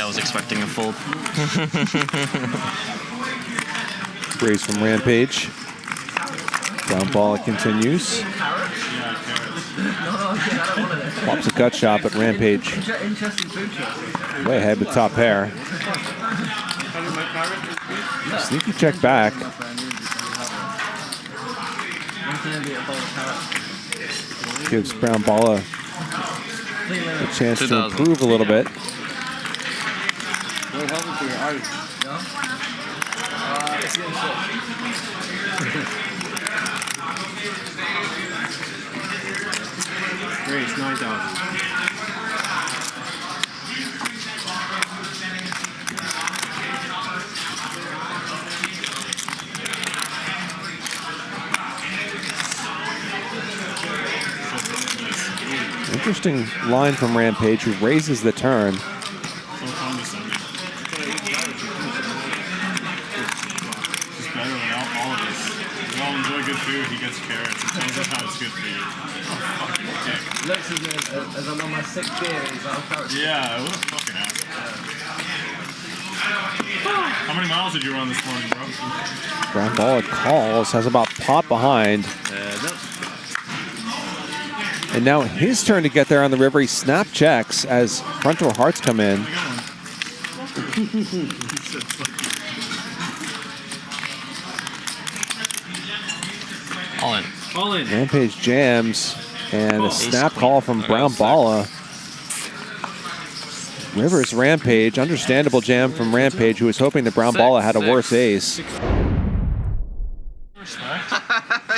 I was expecting a fold. Raise from Rampage. Brown Balla continues. Pops a gut shot, but Rampage way ahead with top pair. Sneaky check back. Gives Brown Balla a chance to improve a little bit. Raise 9,000. Interesting line from Rampage, who raises the turn. He gets carrots and tells us how it's good for you. Oh, fucking dick. Looks as I'm on my 6th beer, he's like, carrots. Yeah, what a fucking ass. How many miles did you run this morning, bro? Brown Balla calls, has about pot behind. And now his turn to get there on the river. He snap checks as front door hearts come in. All in. All in. Rampage jams, and a snap call from Brown Balla. Rivers Rampage, understandable jam from Rampage, who was hoping that Brown Balla had a worse ace.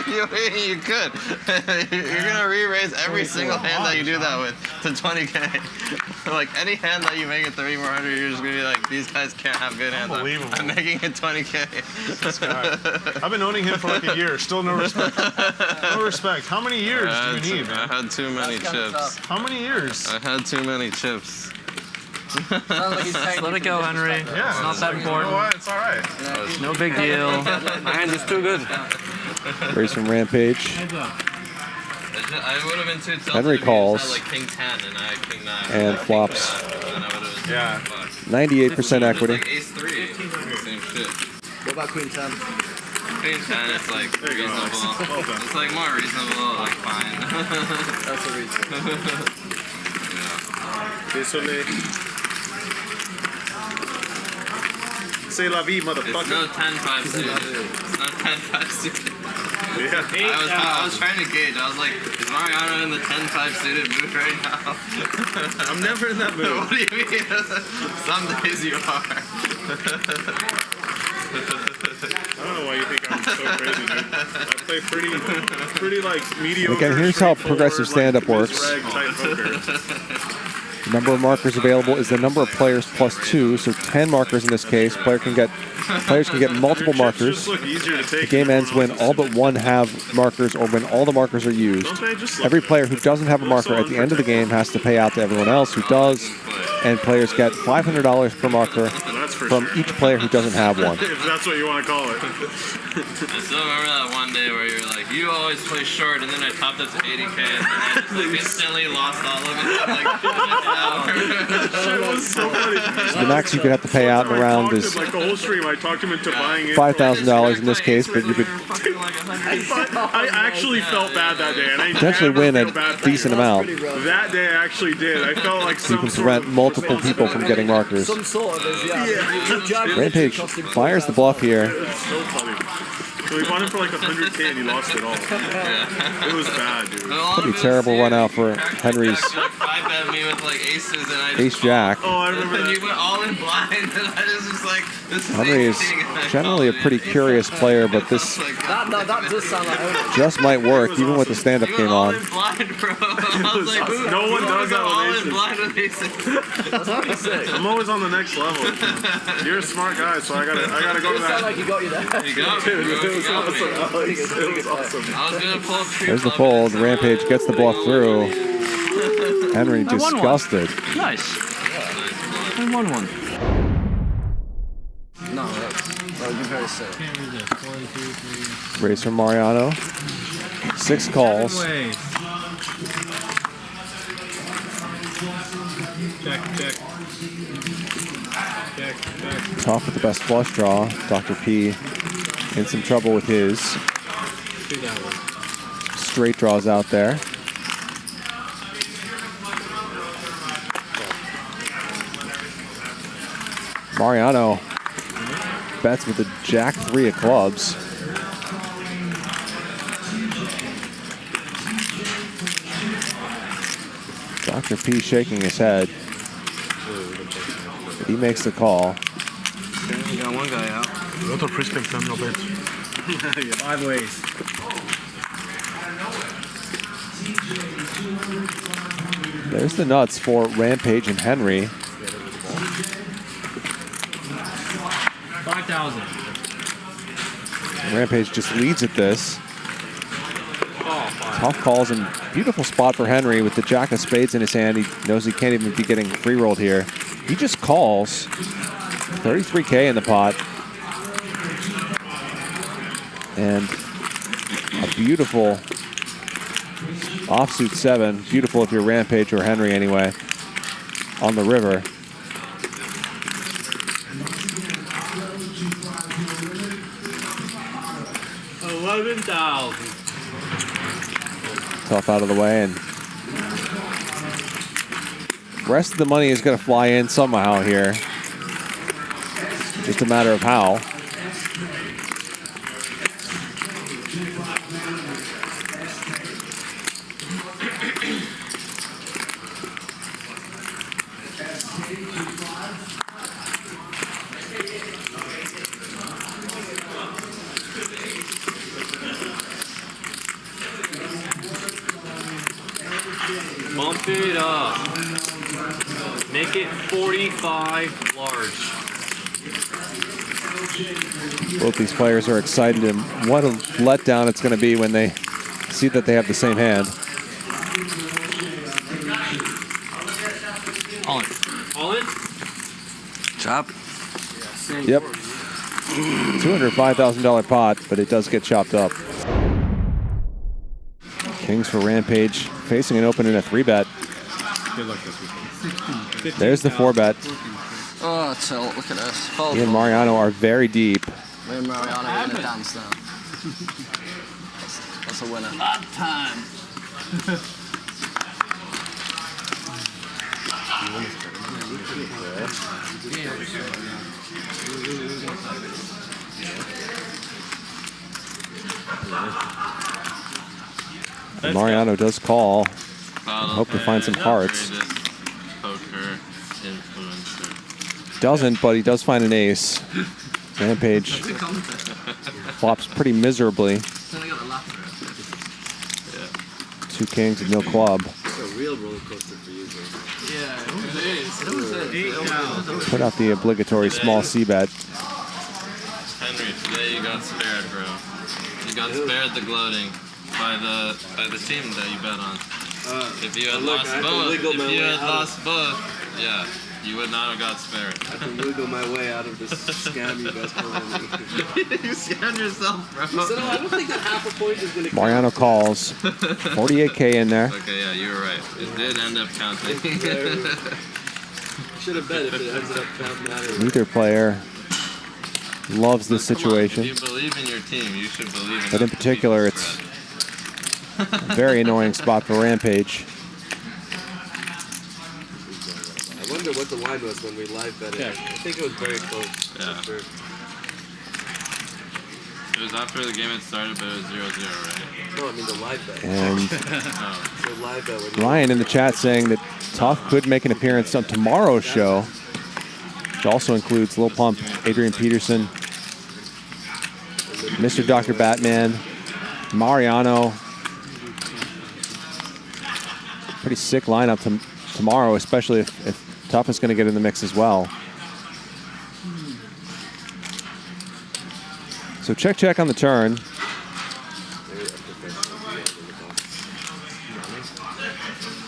You could. You're gonna re-raise every single hand that you do that with to 20K. Like any hand that you make it 3 more hundred, you're just gonna be like, these guys can't have good hands. Unbelievable. I'm making it 20K. This guy. I've been owning him for like a year. Still no respect. No respect. How many years do you need, man? I had too many chips. How many years? I had too many chips. Let it go, Henry. Yeah, it's not that important. You know what? It's all right. No big deal. My hand is too good. Raise from Rampage. I would have been too tilted. Henry calls. Like King 10 and I had King 9. And flops. Yeah. 98% equity. Like Ace 3. Same shit. What about Queen 10? Queen 10, it's like reasonable. It's like more reasonable, like fine. That's a reason. Désolé. C'est la vie, motherfucker. It's no 10-5 suited. It's not 10-5 suited. Yeah. I was trying to gauge. I was like, is Mariano in the 10-5 suited mood right now? I'm never in that mood. What do you mean? Some days you are. I don't know why you think I'm so crazy, dude. I play pretty like mediocre. Again, here's how progressive stand-up works. The number of markers available is the number of players plus 2, so 10 markers in this case. Players can get multiple markers. The game ends when all but one have markers or when all the markers are used. Every player who doesn't have a marker at the end of the game has to pay out to everyone else who does, and players get $500 per marker from each player who doesn't have one. If that's what you want to call it. I still remember that one day where you're like, you always play short, and then I topped up to 80K, and then I just like instantly lost all of it. Shit was so funny. So the max you could have to pay out in a round is like the whole stream. I talked him into buying it. $5,000 in this case, but you could I actually felt bad that day, and I potentially win a decent amount. That day I actually did. I felt like So you can prevent multiple people from getting markers. Some sort of is, yeah. Rampage fires the bluff here. So funny. So he bought it for like 100K and he lost it all. It was bad, dude. Pretty terrible run out for Henry's ace jack. Oh, I remember that. You went all in blind, and I was just like, this is Henry is generally a pretty curious player, but this That does sound like ownership. just might work even with the stand-up game on. blind, bro. I was like, No one does that all with in blind with aces. That's pretty sick. I'm always on the next level. You're a smart guy, so I gotta go to It sounded that. like you got you there. You got me, bro. It was awesome. It was awesome. I was gonna pull up There's the fold. Rampage gets the bluff through. Henry disgusted. Nice. I won one. No, that would be very sick. Raise from Mariano. 6 calls. Tough with the best flush draw. Dr. P in some trouble with his. Straight draws out there. Mariano bets with the Jack 3 of clubs. Dr. P shaking his head. He makes the call. We got one guy out. Otro prescription, no bets. 5 ways. There's the nuts for Rampage and Henry. 5,000. Rampage just leads at this. Tough calls and beautiful spot for Henry with the Jack of Spades in his hand. He knows he can't even be getting free rolled here. He just calls. 33K in the pot. And a beautiful offsuit 7. Beautiful if you're Rampage or Henry anyway. On the river. $11,000. Tough out of the way, and rest of the money is going to fly in somehow here. Just a matter of how. Bump it up. Make it 45 large. Both these players are excited, and what a letdown it's going to be when they see that they have the same hand. All in. All in? Chop. Yep. $205,000 pot, but it does get chopped up. Kings for Rampage, facing an open in a 3-bet. Good luck this weekend. There's the 4-bet. Oh, tilt. Look at this. Fold, He and fold. Mariano are very deep. Me and Mariano are going to dance now. That's a winner. That time. And Mariano does call. Hope to find some hearts. Poker influencer. Doesn't, but he does find an ace. Rampage flops pretty miserably. 2 kings and no club. It's a real roller coaster for you, bro. Yeah, it is. Put out the obligatory small C-bet. Henry, today you got spared, bro. You got spared the gloating by the team that you bet on. If you had lost both, yeah, you would not have got spared. I can wiggle my way out of this scam you guys pulled on me. You scammed yourself, bro. So no, I don't think that half a point is going to count. Mariano calls. 48K in there. Okay, yeah, you were right. It did end up counting. Should have bet if it ended up counting. Neither player loves this Come on, situation. if you believe in your team, you should believe in But in other particular, people's it's a very annoying spot for Rampage. I wonder what the line was when we live bet it. I think it was very close. Yeah. For sure. It was after the game had started, but it was 0-0, right? No, I mean the live bet. And Oh. So live bet when Ryan in the chat saying that Tough could make an appearance on tomorrow's show, which also includes Lil Pump, Adrian Peterson, Mr. Dr. Batman, Mariano. Pretty sick lineup tomorrow, especially if Tough is going to get in the mix as well. So check on the turn.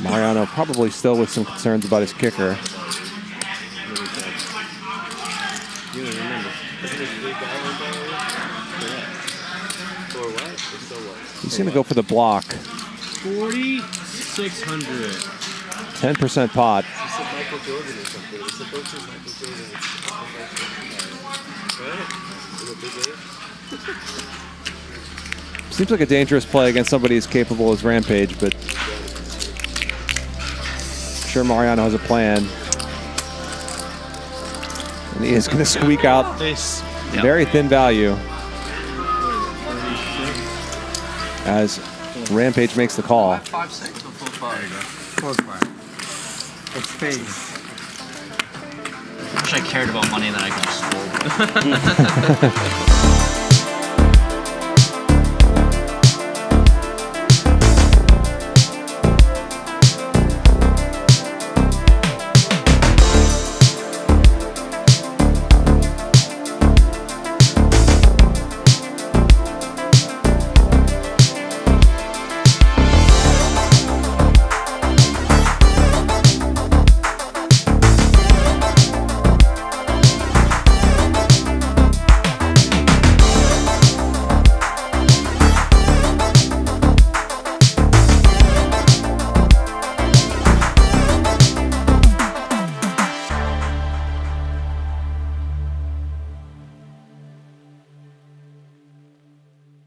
Mariano probably still with some concerns about his kicker. He's going to go for the block. 4,600. 10% pot. She said Michael Jordan or something. It's supposed to be Michael Jordan. Right? In a big way. Seems like a dangerous play against somebody as capable as Rampage, but I'm sure Mariano has a plan. And he is going to squeak out very thin value as Rampage makes the call. 5-6 or 4-5? 4-5. It's spades. I wish I cared about money that I could just fold.